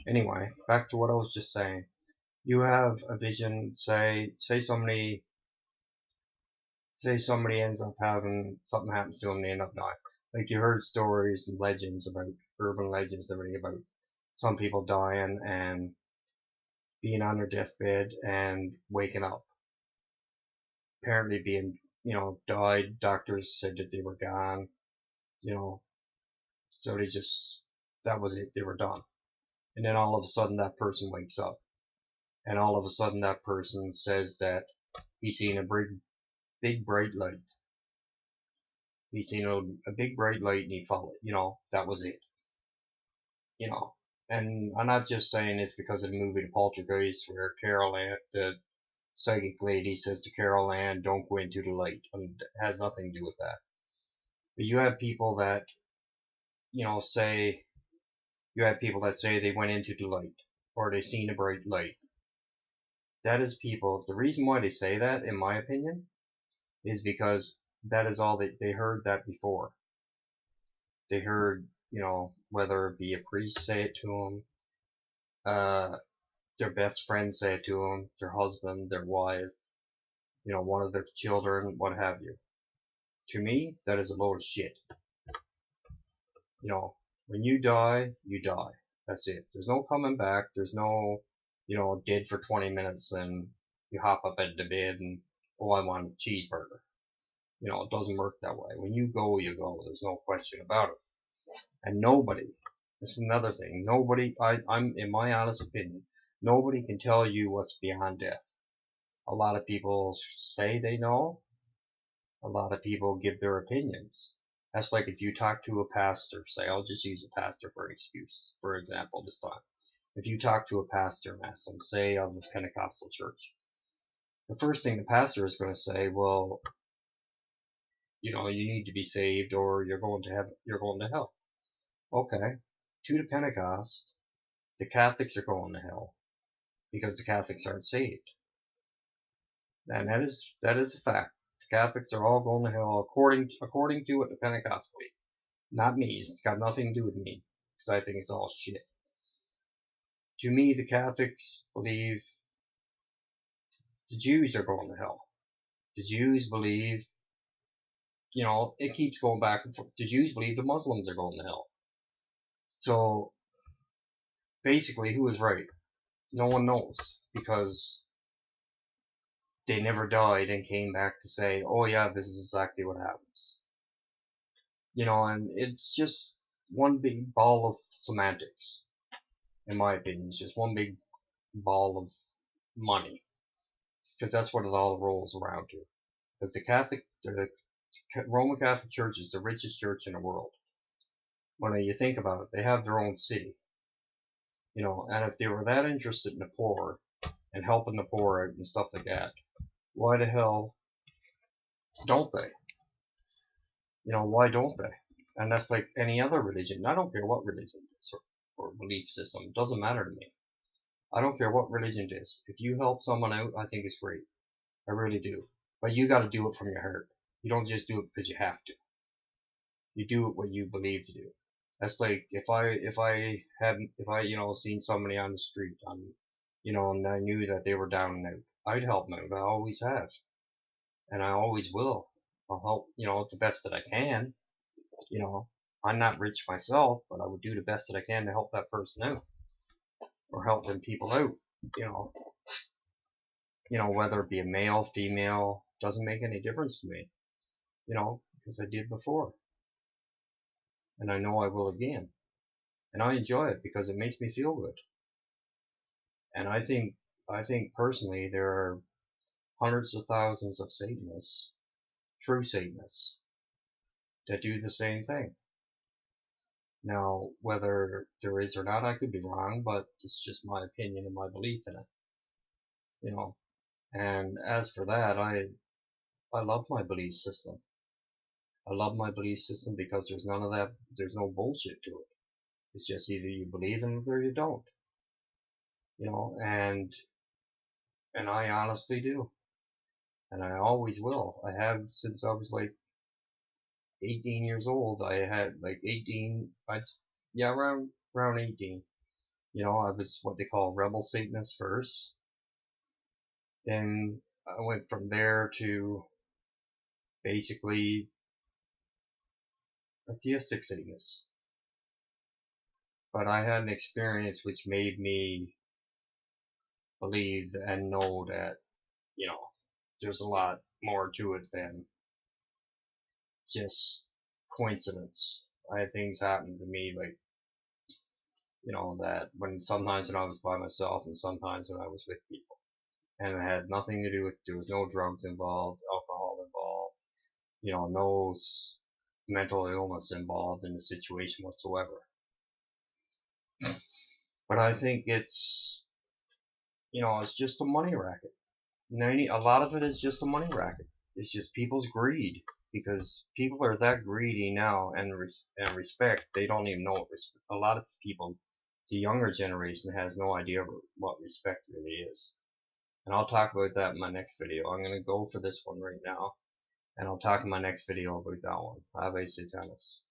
Anyway, back to what I was just saying. You have a vision, say somebody ends up having something happens to them, they end up dying. Like you heard stories and legends about urban legends and everything about some people dying and being on their deathbed and waking up. Apparently being, died. Doctors said that they were gone, you know, so that was it. They were done. And then all of a sudden that person wakes up. And all of a sudden that person says that he's seen a big bright light. He's seen a big bright light and he followed it. That was it. You know, and I'm not just saying this because of the movie The Poltergeist where Carol Ann, the psychic lady, says to Carol Ann, don't go into the light. And it has nothing to do with that. But you have people that, say, they went into the light or they seen a bright light. That is people, the reason why they say that, in my opinion, is because that is all they heard that before. They heard, whether it be a priest say it to them, their best friend say it to them, their husband, their wife, one of their children, what have you. To me, that is a load of shit. When you die, you die. That's it. There's no coming back. There's no, dead for 20 minutes and you hop up at the bed and, oh, I want a cheeseburger. It doesn't work that way. When you go, you go. There's no question about it. And nobody, this is another thing, I'm in my honest opinion, nobody can tell you what's beyond death. A lot of people say they know. A lot of people give their opinions. That's like if you talk to a pastor, say, I'll just use a pastor for an excuse, for example, this time. If you talk to a pastor and ask them, say, of a Pentecostal church, the first thing the pastor is going to say, well, you need to be saved or you're going to heaven, you're going to hell. Okay, to the Pentecost, the Catholics are going to hell because the Catholics aren't saved. And that is a fact. The Catholics are all going to hell according to what the Pentecost believe. Not me. It's got nothing to do with me because I think it's all shit. To me, the Catholics believe the Jews are going to hell. The Jews believe, it keeps going back and forth. The Jews believe the Muslims are going to hell. So basically, who is right? No one knows because they never died and came back to say, oh yeah, this is exactly what happens. And it's just one big ball of semantics, in my opinion. It's just one big ball of money. Because that's what it all rolls around to. Because the Roman Catholic Church is the richest church in the world. When you think about it, they have their own city. And if they were that interested in the poor and helping the poor out and stuff like that, why the hell don't they? Why don't they? And that's like any other religion. I don't care what religion it is or belief system. It doesn't matter to me. I don't care what religion it is. If you help someone out, I think it's great. I really do. But you got to do it from your heart. You don't just do it because you have to. You do it what you believe to do. That's like if I seen somebody on the street, and I knew that they were down and out, I'd help them out. I always have, and I always will. I'll help, the best that I can. I'm not rich myself, but I would do the best that I can to help that person out or help them people out. Whether it be a male, female, doesn't make any difference to me. Because I did before, and I know I will again, and I enjoy it because it makes me feel good. And I think personally there are hundreds of thousands of Satanists, true Satanists, that do the same thing. Now, whether there is or not, I could be wrong, but it's just my opinion and my belief in it. And as for that, I love my belief system. I love my belief system because there's none of that, there's no bullshit to it. It's just either you believe in it or you don't. And I honestly do. And I always will. I have since I was like 18 years old. I had like 18, around 18. You know, I was what they call rebel Satanist first. Then I went from there to basically a theistic Satanist. But I had an experience which made me believe and know that, you know, there's a lot more to it than just coincidence. I had things happen to me, like, you know, that sometimes when I was by myself and sometimes when I was with people. And it had nothing to do with, there was no drugs involved, alcohol involved, you know, no mental illness involved in the situation whatsoever. But I think it's, you know, it's just a money racket. A lot of it is just a money racket. It's just people's greed, because people are that greedy now, and respect, they don't even know what respect. A lot of people, the younger generation, has no idea what respect really is. And I'll talk about that in my next video. I'm going to go for this one right now, and I'll talk in my next video about that one. Have a Satanist.